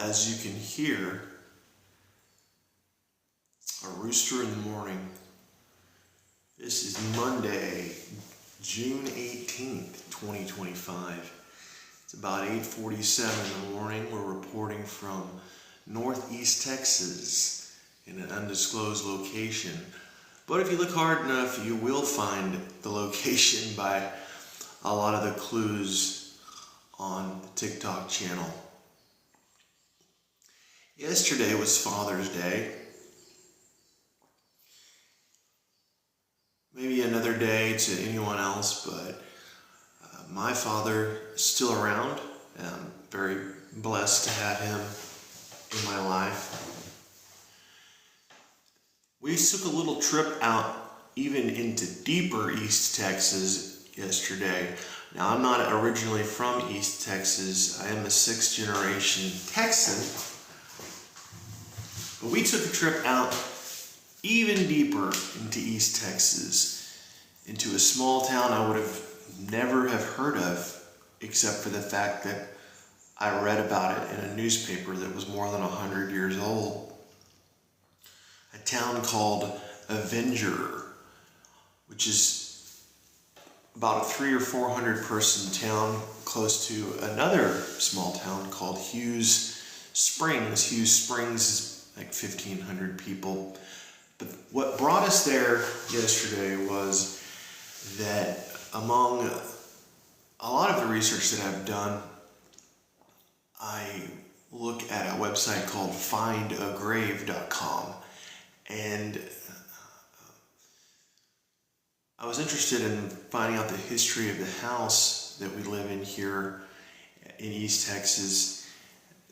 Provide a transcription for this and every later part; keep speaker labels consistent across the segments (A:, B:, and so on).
A: as you can hear, a rooster in the morning. This is Monday, June 18th, 2025. It's about 8:47 in the morning. We're reporting from Northeast Texas in an undisclosed location. But if you look hard enough, you will find the location by a lot of the clues on the TikTok channel. Yesterday was Father's Day. Maybe another day to anyone else, but my father is still around. I'm very blessed to have him in my life. We took a little trip out even into deeper East Texas yesterday. Now, I'm not originally from East Texas. I am a 6th generation Texan. But we took a trip out even deeper into East Texas, into a small town I would have never have heard of, except for the fact that I read about it in a newspaper that was more than 100 years old. A town called Avenger, which is about a 300 or 400 person town close to another small town called Hughes Springs. Hughes Springs is like 1,500 people. But what brought us there yesterday was that among a lot of the research that I've done, I look at a website called findagrave.com, and I was interested in finding out the history of the house that we live in here in East Texas.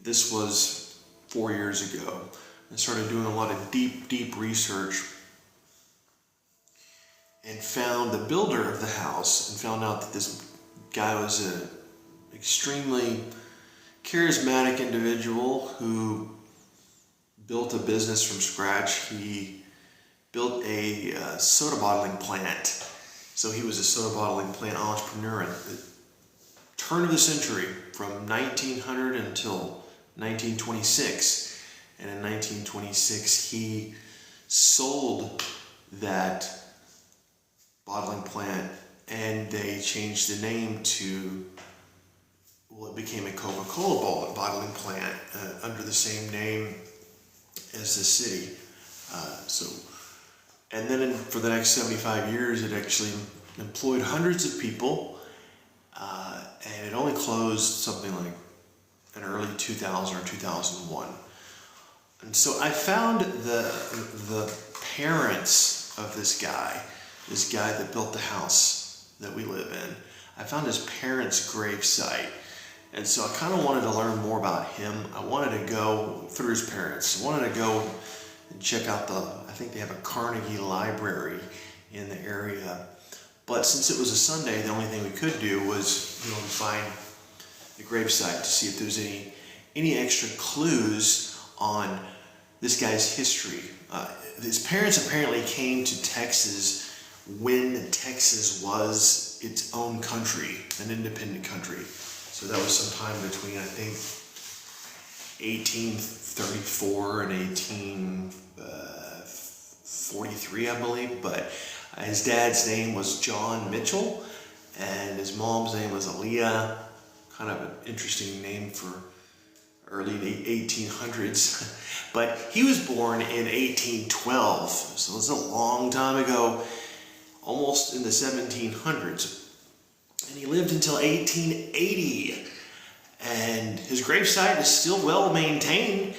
A: This was 4 years ago. I started doing a lot of deep research and found the builder of the house and found out that this guy was an extremely charismatic individual who built a business from scratch. He built a soda bottling plant. So he was a soda bottling plant entrepreneur at the turn of the century, from 1900 until 1926. And in 1926, he sold that bottling plant, and they changed the name to, well, it became a Coca-Cola bottling plant under the same name as the city. And then for the next 75 years, it actually employed hundreds of people, and it only closed something like in early 2000 or 2001. And so I found the parents of this guy that built the house that we live in. I found his parents' gravesite. And so I kind of wanted to learn more about him. I wanted to go through his parents. I wanted to go and check out I think they have a Carnegie Library in the area. But since it was a Sunday, the only thing we could do was, find the gravesite to see if there was any extra clues on this guy's history. His parents apparently came to Texas when Texas was its own country, an independent country. So that was sometime between, I think, 1834 and 1843, I believe. But his dad's name was John Mitchell, and his mom's name was Aaliyah. Kind of an interesting name for early 1800s. But he was born in 1812, so it's a long time ago, almost in the 1700s. And he lived until 1880. And his gravesite is still well maintained.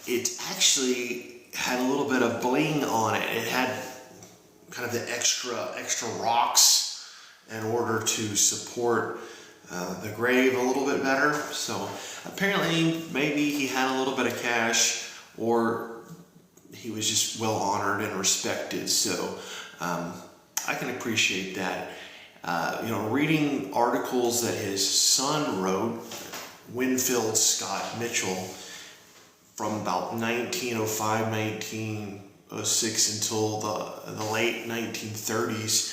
A: It actually had a little bit of bling on it. It had kind of the extra rocks in order to support the grave a little bit better. So apparently maybe he had a little bit of cash, or he was just well honored and respected. So I can appreciate that. Reading articles that his son wrote, Winfield Scott Mitchell, from about 1905, 1906 until the late 1930s.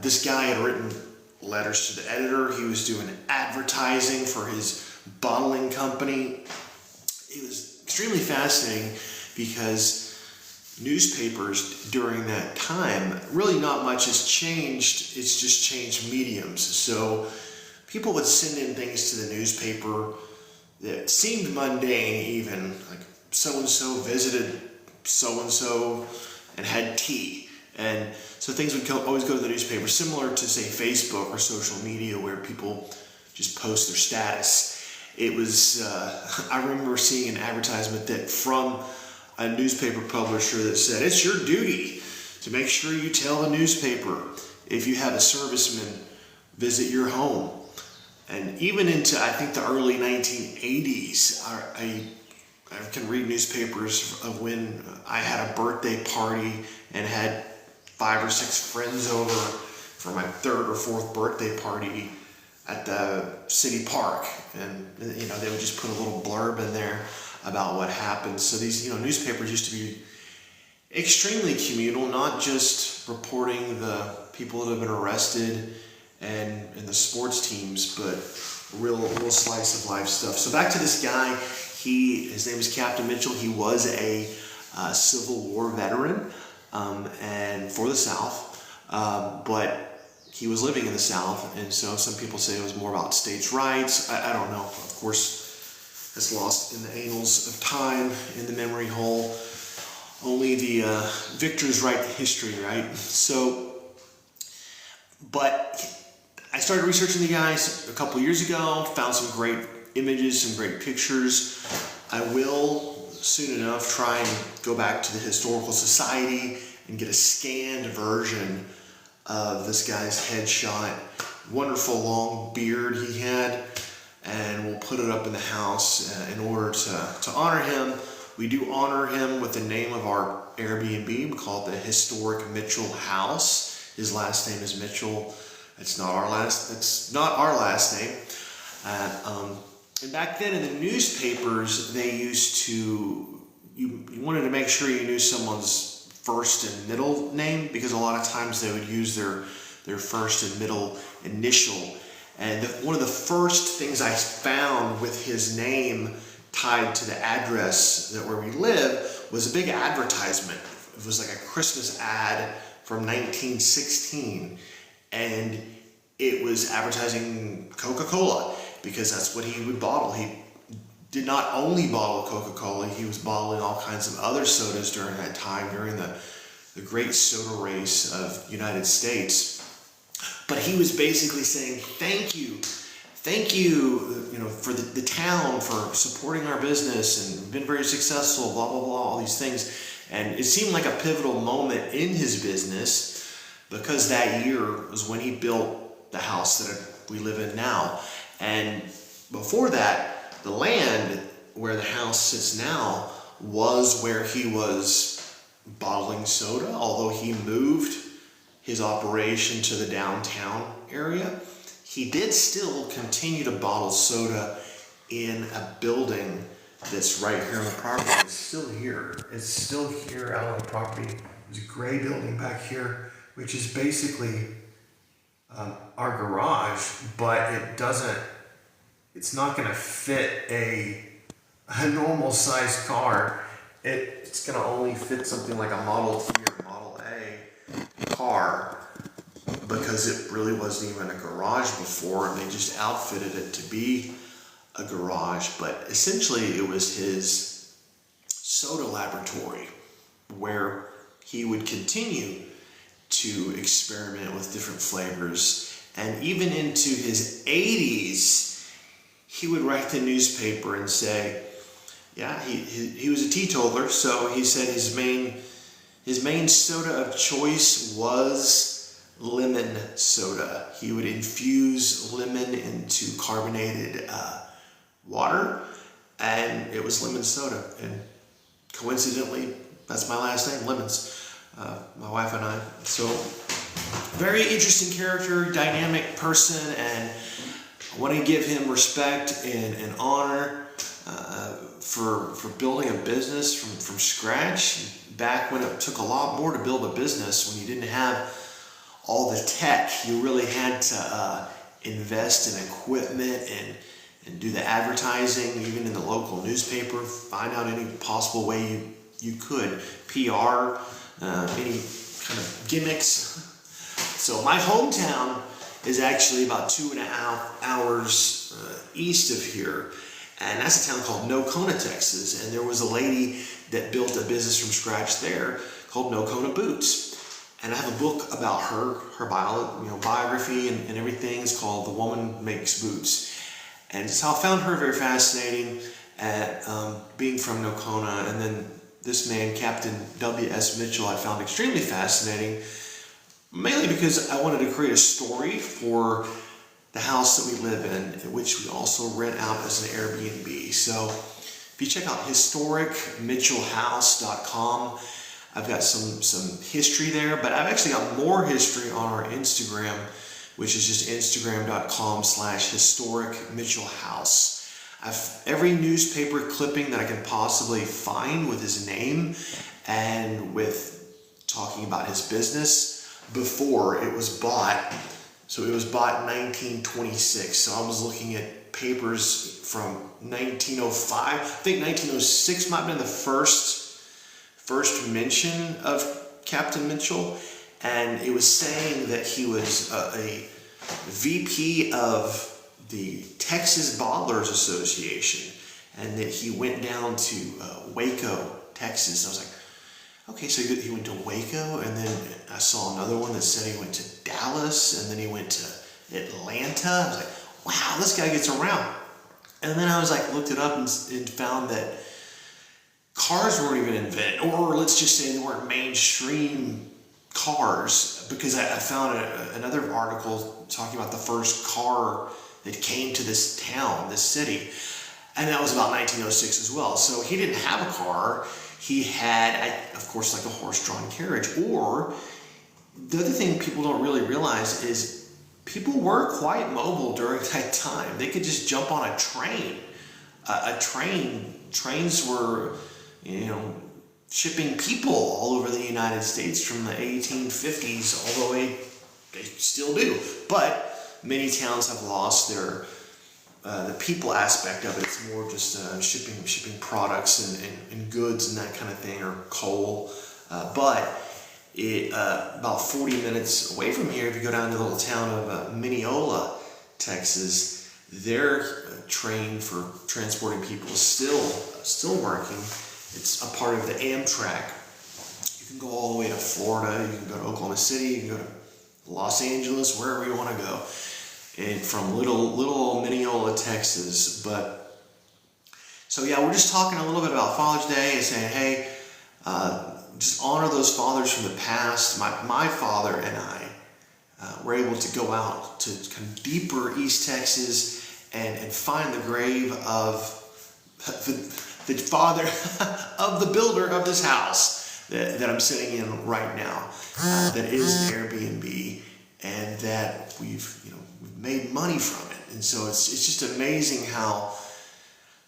A: This guy had written letters to the editor. He was doing advertising for his bottling company. it was extremely fascinating because newspapers during that time, really not much has changed. It's just changed mediums. So people would send in things to the newspaper that seemed mundane, even like so-and-so visited so-and-so and had tea. And so things would always go to the newspaper, similar to, say, Facebook or social media, where people just post their status. It was, I remember seeing an advertisement that from a newspaper publisher that said, it's your duty to make sure you tell the newspaper if you have a serviceman visit your home. And even into, I think, the early 1980s, I can read newspapers of when I had a birthday party and had 5 or 6 friends over for my 3rd or 4th birthday party at the city park. And, you know, they would just put a little blurb in there about what happened. So these, you know, newspapers used to be extremely communal, not just reporting the people that have been arrested and the sports teams, but real slice of life stuff. So back to this guy, his name is Captain Mitchell. He was a Civil War veteran, and for the South, but he was living in the South, and so some people say it was more about states' rights. I don't know. Of course, it's lost in the annals of time, in the memory hole. Only the victors write history, right? So, but I started researching the guys a couple years ago, found some great images, some great pictures. I will soon enough try and go back to the Historical Society and get a scanned version of this guy's headshot. Wonderful long beard he had, and we'll put it up in the house in order to honor him. We do honor him with the name of our Airbnb. We call it the Historic Mitchell House. His last name is Mitchell. It's not our last name. And back then in the newspapers, they used to, you wanted to make sure you knew someone's first and middle name, because a lot of times they would use their first and middle initial. And one of the first things I found with his name tied to the address where we live was a big advertisement. It was like a Christmas ad from 1916. And it was advertising Coca-Cola, because that's what he would bottle. He did not only bottle Coca-Cola, he was bottling all kinds of other sodas during that time, during the great soda race of the United States. But he was basically saying, thank you, for the town for supporting our business and been very successful, blah, blah, blah, all these things. And it seemed like a pivotal moment in his business, because that year was when he built the house that we live in now. And before that, the land where the house sits now was where he was bottling soda, although he moved his operation to the downtown area. He did still continue to bottle soda in a building that's right here on the property. It's still here. It's still here out on the property. There's a gray building back here, which is basically our garage, but it's not going to fit a normal sized car. It's going to only fit something like a Model T or Model A car, because it really wasn't even a garage before, and they just outfitted it to be a garage. But essentially it was his soda laboratory, where he would continue to experiment with different flavors. And even into his 80s, he would write the newspaper and say, yeah, he was a teetotaler, so he said his main soda of choice was lemon soda. He would infuse lemon into carbonated water, and it was lemon soda. And coincidentally, that's my last name, Lemons. My wife and I. So, very interesting character, dynamic person, and I want to give him respect and honor for building a business from scratch. Back when it took a lot more to build a business, when you didn't have all the tech, you really had to invest in equipment and do the advertising, even in the local newspaper. Find out any possible way you could. PR, any kind of gimmicks. So my hometown is actually about 2.5 hours east of here, and that's a town called Nocona, Texas. And there was a lady that built a business from scratch there called Nocona Boots. And I have a book about her biography and everything. It's called The Woman Makes Boots. And so I found her very fascinating at being from Nocona. And then this man, Captain W.S. Mitchell, I found extremely fascinating, mainly because I wanted to create a story for the house that we live in, which we also rent out as an Airbnb. So if you check out historicmitchellhouse.com, I've got some history there, but I've actually got more history on our Instagram, which is just instagram.com/historicmitchellhouse. I've every newspaper clipping that I can possibly find with his name and with talking about his business before it was bought. So it was bought in 1926. So I was looking at papers from 1905. I think 1906 might have been the first mention of Captain Mitchell, and it was saying that he was a VP of the Texas Bottlers Association, and that he went down to Waco, Texas. I was like, okay, so he went to Waco, and then I saw another one that said he went to Dallas, and then he went to Atlanta. I was like, wow, this guy gets around. And then I was like, looked it up and found that cars weren't even invented, or let's just say they weren't mainstream cars, because I found another article talking about the first car that came to this town, this city, and that was about 1906 as well. So he didn't have a car. He had, of course, like a horse-drawn carriage. Or the other thing people don't really realize is people were quite mobile during that time. They could just jump on a train. Trains were, shipping people all over the United States from the 1850s all the way. They still do, but many towns have lost their the people aspect of it. It's more just shipping products and goods and that kind of thing, or coal. But about 40 minutes away from here, if you go down to the little town of Mineola, Texas, their train for transporting people is still working. It's a part of the Amtrak. You can go all the way to Florida. You can go to Oklahoma City. You can go to Los Angeles, wherever you want to go. And from little Mineola, Texas. But so yeah, we're just talking a little bit about Father's Day and saying, hey, just honor those fathers from the past. My father and I were able to go out to kind of deeper East Texas and find the grave of the father of the builder of this house that I'm sitting in right now. That is an Airbnb, and that we've made money from it. And so it's just amazing how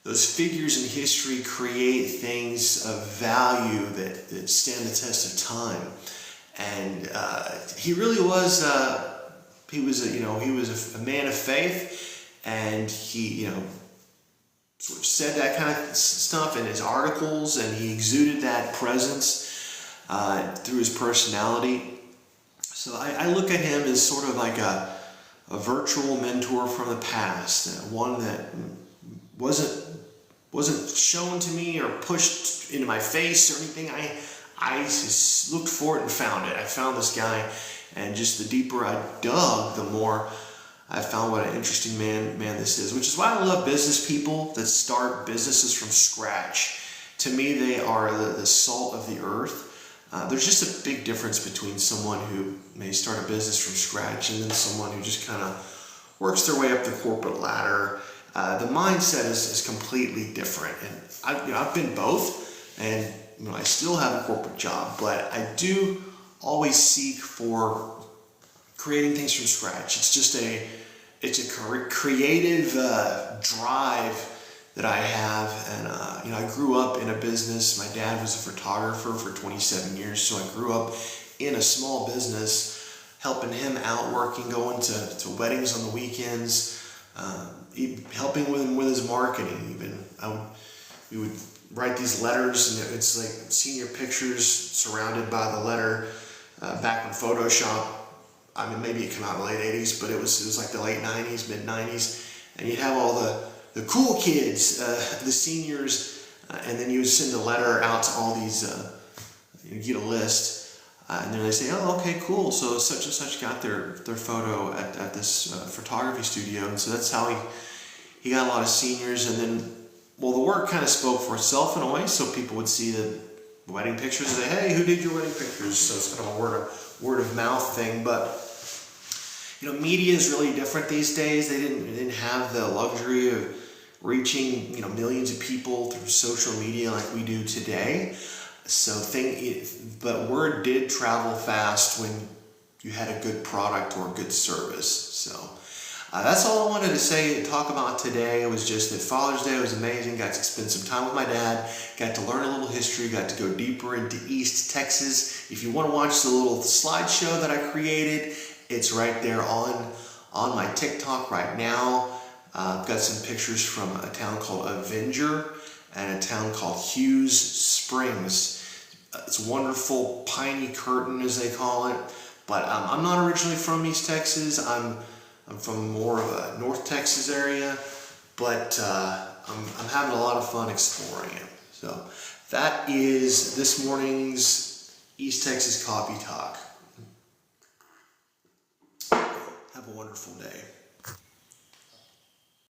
A: those figures in history create things of value that stand the test of time. And he really was he was a man of faith, and he sort of said that kind of stuff in his articles, and he exuded that presence through his personality. So I look at him as sort of like a virtual mentor from the past, one that wasn't shown to me or pushed into my face or anything. I just looked for it and found it. I found this guy, and just the deeper I dug, the more I found what an interesting man this is, which is why I love business people that start businesses from scratch. To me, they are the salt of the earth. There's just a big difference between someone who may start a business from scratch and then someone who just kind of works their way up the corporate ladder. The mindset is completely different, and I've been both, and I still have a corporate job, but I do always seek for creating things from scratch. It's just a creative drive that I have, and I grew up in a business. My dad was a photographer for 27 years, so I grew up in a small business, helping him out, working, going to weddings on the weekends, helping with him with his marketing. Even we would write these letters, and it's like senior pictures surrounded by the letter. Back when Photoshop, I mean, maybe it came out in the late 80s, but it was like the late 90s, mid 90s, and you'd have all the cool kids, the seniors, and then you would send a letter out to all these, you get a list, and then they say, oh, okay, cool, so such and such got their photo at this photography studio, and so that's how he got a lot of seniors. And then, well, the work kind of spoke for itself in a way, so people would see the wedding pictures and say, hey, who did your wedding pictures? So it's kind of a word of mouth thing. But media is really different these days. They didn't have the luxury of reaching millions of people through social media like we do today. But word did travel fast when you had a good product or a good service. So that's all I wanted to say and talk about today. It was just that Father's Day was amazing. Got to spend some time with my dad. Got to learn a little history. Got to go deeper into East Texas. If you want to watch the little slideshow that I created, it's right there on my TikTok right now. I've got some pictures from a town called Avenger and a town called Hughes Springs. It's wonderful, piney curtain as they call it. But I'm not originally from East Texas. I'm from more of a North Texas area, but I'm having a lot of fun exploring it. So that is this morning's East Texas Coffee Talk. Have a wonderful day.